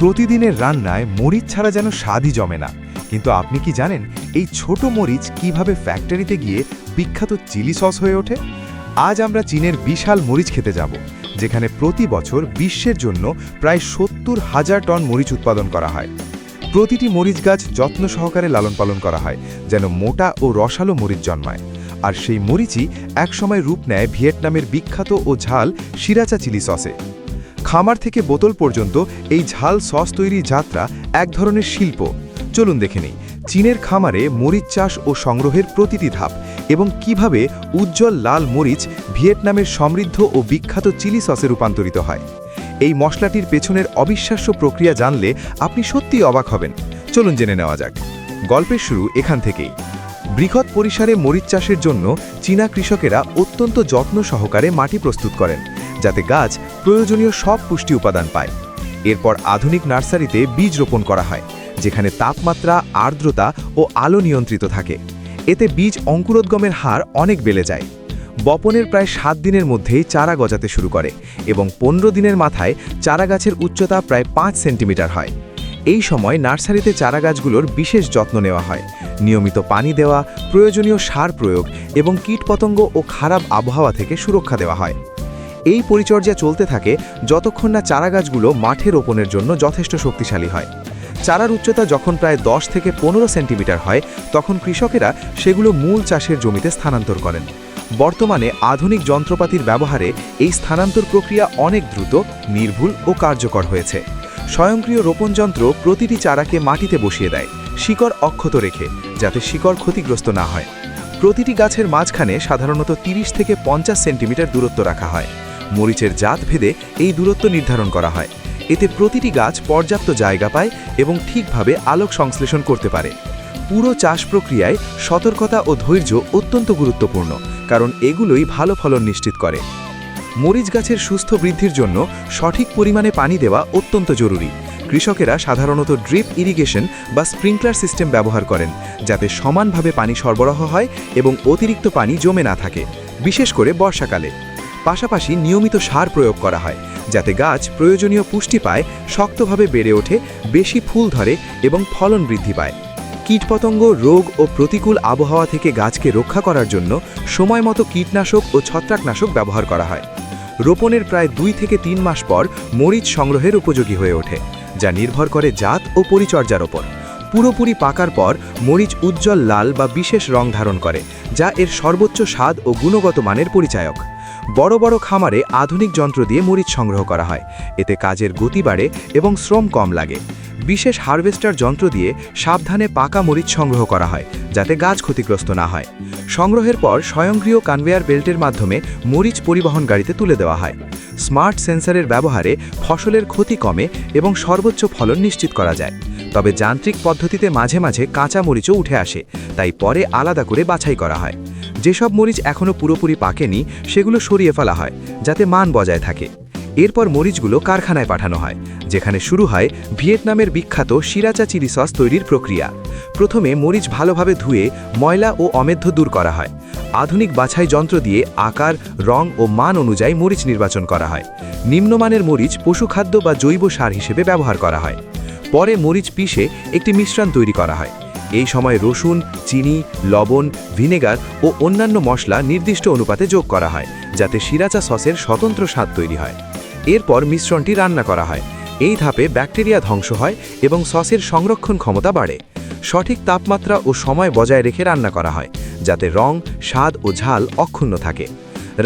প্রতিদিনের রান্নায় মরিচ ছাড়া যেন স্বাদই জমে না। কিন্তু আপনি কি জানেন এই ছোট মরিচ কিভাবে ফ্যাক্টরিতে গিয়ে বিখ্যাত চিলি সস হয়ে ওঠে? আজ আমরা চীনের বিশাল মরিচ খেতে যাব, যেখানে প্রতি বছর বিশ্বের জন্য প্রায় ৭০,০০০ টন মরিচ উৎপাদন করা হয়। প্রতিটি মরিচ গাছ যত্ন সহকারে লালন পালন করা হয়, যেন মোটা ও রসালো মরিচ জন্মায়। আর সেই মরিচই একসময় রূপ নেয় ভিয়েতনামের বিখ্যাত ও ঝাল সিরাচা চিলি সসে। খামার থেকে বোতল পর্যন্ত এই ঝাল সস তৈরির যাত্রা এক ধরনের শিল্প। চলুন দেখে নিই চীনের খামারে মরিচ চাষ ও সংগ্রহের প্রতিটি ধাপ, এবং কিভাবে উজ্জ্বল লাল মরিচ ভিয়েতনামের সমৃদ্ধ ও বিখ্যাত চিলি সসে রূপান্তরিত হয়। এই মশলাটির পেছনের অবিশ্বাস্য প্রক্রিয়া জানলে আপনি সত্যিই অবাক হবেন। চলুন জেনে নেওয়া যাক। গল্পের শুরু এখান থেকেই। বৃহৎ পরিসরে মরিচ চাষের জন্য চীনা কৃষকেরা অত্যন্ত যত্ন সহকারে মাটি প্রস্তুত করেন, যাতে গাছ প্রয়োজনীয় সব পুষ্টি উপাদান পায়। এরপর আধুনিক নার্সারিতে বীজ রোপণ করা হয়, যেখানে তাপমাত্রা, আর্দ্রতা ও আলো নিয়ন্ত্রিত থাকে। এতে বীজ অঙ্কুরোদ্গমের হার অনেক বেড়ে যায়। বপনের প্রায় ৭ দিনের মধ্যেই চারা গজাতে শুরু করে, এবং ১৫ দিনের মাথায় চারা গাছের উচ্চতা প্রায় ৫ সেন্টিমিটার হয়। এই সময় নার্সারিতে চারা গাছগুলোর বিশেষ যত্ন নেওয়া হয়। নিয়মিত পানি দেওয়া, প্রয়োজনীয় সার প্রয়োগ এবং কীটপতঙ্গ ও খারাপ আবহাওয়া থেকে সুরক্ষা দেওয়া হয়। এই পরিচর্যা চলতে থাকে যতক্ষণ না চারা গাছগুলো মাঠে রোপণের জন্য যথেষ্ট শক্তিশালী হয়। চারার উচ্চতা যখন প্রায় ১০ থেকে ১৫ সেন্টিমিটার হয়, তখন কৃষকেরা সেগুলো মূল চাষের জমিতে স্থানান্তর করেন। বর্তমানে আধুনিক যন্ত্রপাতির ব্যবহারে এই স্থানান্তর প্রক্রিয়া অনেক দ্রুত, নির্ভুল ও কার্যকর হয়েছে। স্বয়ংক্রিয় রোপণ যন্ত্র প্রতিটি চারাকে মাটিতে বসিয়ে দেয়, শিকড় অক্ষত রেখে, যাতে শিকড় ক্ষতিগ্রস্ত না হয়। প্রতিটি গাছের মাঝখানে সাধারণত ৩০ থেকে ৫০ সেন্টিমিটার দূরত্ব রাখা হয়। মরিচের জাত ভেদে এই দূরত্ব নির্ধারণ করা হয়। এতে প্রতিটি গাছ পর্যাপ্ত জায়গা পায় এবং ঠিকভাবে আলোক সংশ্লেষণ করতে পারে। পুরো চাষ প্রক্রিয়ায় সতর্কতা ও ধৈর্য অত্যন্ত গুরুত্বপূর্ণ, কারণ এগুলোই ভালো ফলন নিশ্চিত করে। মরিচ গাছের সুস্থ বৃদ্ধির জন্য সঠিক পরিমাণে পানি দেওয়া অত্যন্ত জরুরি। কৃষকেরা সাধারণত ড্রিপ ইরিগেশন বা স্প্রিংকলার সিস্টেম ব্যবহার করেন, যাতে সমানভাবে পানি সরবরাহ হয় এবং অতিরিক্ত পানি জমে না থাকে, বিশেষ করে বর্ষাকালে। পাশাপাশি নিয়মিত সার প্রয়োগ করা হয়, যাতে গাছ প্রয়োজনীয় পুষ্টি পায়, শক্তভাবে বেড়ে ওঠে, বেশি ফুল ধরে এবং ফলন বৃদ্ধি পায়। কীটপতঙ্গ, রোগ ও প্রতিকূল আবহাওয়া থেকে গাছকে রক্ষা করার জন্য সময়মতো কীটনাশক ও ছত্রাকনাশক ব্যবহার করা হয়। রোপণের প্রায় ২ থেকে ৩ মাস পর মরিচ সংগ্রহের উপযোগী হয়ে ওঠে, যা নির্ভর করে জাত ও পরিচর্যার ওপর। পুরোপুরি পাকার পর মরিচ উজ্জ্বল লাল বা বিশেষ রং ধারণ করে, যা এর সর্বোচ্চ স্বাদ ও গুণগত মানের পরিচায়ক। বড় বড় খামারে আধুনিক যন্ত্র দিয়ে মরিচ সংগ্রহ করা হয়। এতে কাজের গতি বাড়ে এবং শ্রম কম লাগে। বিশেষ হারভেস্টার যন্ত্র দিয়ে সাবধানে পাকা মরিচ সংগ্রহ করা হয়, যাতে গাছ ক্ষতিগ্রস্ত না হয়। সংগ্রহের পর স্বয়ংক্রিয় কনভেয়ার বেল্টের মাধ্যমে মরিচ পরিবহন গাড়িতে তুলে দেওয়া হয়। স্মার্ট সেন্সরের ব্যবহারে ফসলের ক্ষতি কমে এবং সর্বোচ্চ ফলন নিশ্চিত করা যায়। তবে যান্ত্রিক পদ্ধতিতে মাঝে মাঝে কাঁচা মরিচও উঠে আসে, তাই পরে আলাদা করে বাছাই করা হয়। যেসব মরিচ এখনও পুরোপুরি পাকেনি, সেগুলো সরিয়ে ফেলা হয়, যাতে মান বজায় থাকে। এরপর মরিচগুলো কারখানায় পাঠানো হয়, যেখানে শুরু হয় ভিয়েতনামের বিখ্যাত সিরাচা চিলি সস তৈরির প্রক্রিয়া। প্রথমে মরিচ ভালোভাবে ধুয়ে ময়লা ও অমেধ্য দূর করা হয়। আধুনিক বাছাই যন্ত্র দিয়ে আকার, রং ও মান অনুযায়ী মরিচ নির্বাচন করা হয়। নিম্নমানের মরিচ পশুখাদ্য বা জৈব সার হিসেবে ব্যবহার করা হয়। পরে মরিচ পিষে একটি মিশ্রণ তৈরি করা হয়। এই সময় রসুন, চিনি, লবণ, ভিনেগার ও অন্যান্য মশলা নির্দিষ্ট অনুপাতে যোগ করা হয়, যাতে সিরাচা সসের স্বতন্ত্র স্বাদ তৈরি হয়। এরপর মিশ্রণটি রান্না করা হয়। এই ধাপে ব্যাকটেরিয়া ধ্বংস হয় এবং সসের সংরক্ষণ ক্ষমতা বাড়ে। সঠিক তাপমাত্রা ও সময় বজায় রেখে রান্না করা হয়, যাতে রং, স্বাদ ও ঝাল অক্ষুণ্ণ থাকে।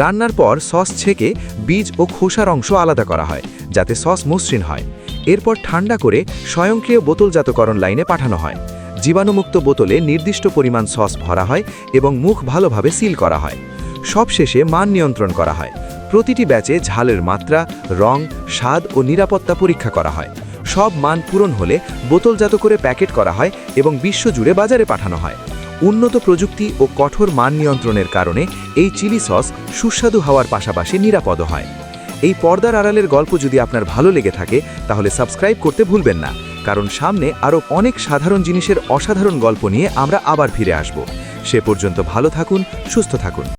রান্নার পর সস ছেঁকে বীজ ও খোসার অংশ আলাদা করা হয়, যাতে সস মসৃণ হয়। এরপর ঠান্ডা করে স্বয়ংক্রিয় বোতলজাতকরণ লাইনে পাঠানো হয়। জীবাণুমুক্ত বোতলে নির্দিষ্ট পরিমাণ সস ভরা হয় এবং মুখ ভালোভাবে সিল করা হয়। সবশেষে মান নিয়ন্ত্রণ করা হয়। প্রতিটি ব্যাচে ঝালের মাত্রা, রং, স্বাদ ও নিরাপত্তা পরীক্ষা করা হয়। সব মান পূরণ হলে বোতলজাত করে প্যাকেট করা হয় এবং বিশ্বজুড়ে বাজারে পাঠানো হয়। উন্নত প্রযুক্তি ও কঠোর মান নিয়ন্ত্রণের কারণে এই চিলি সস সুস্বাদু হওয়ার পাশাপাশি নিরাপদও হয়। এই পর্দার আড়ালের গল্প যদি আপনার ভালো লেগে থাকে, তাহলে সাবস্ক্রাইব করতে ভুলবেন না, কারণ সামনে আরও অনেক সাধারণ জিনিসের অসাধারণ গল্প নিয়ে আমরা আবার ফিরে আসব। সে পর্যন্ত ভালো থাকুন, সুস্থ থাকুন।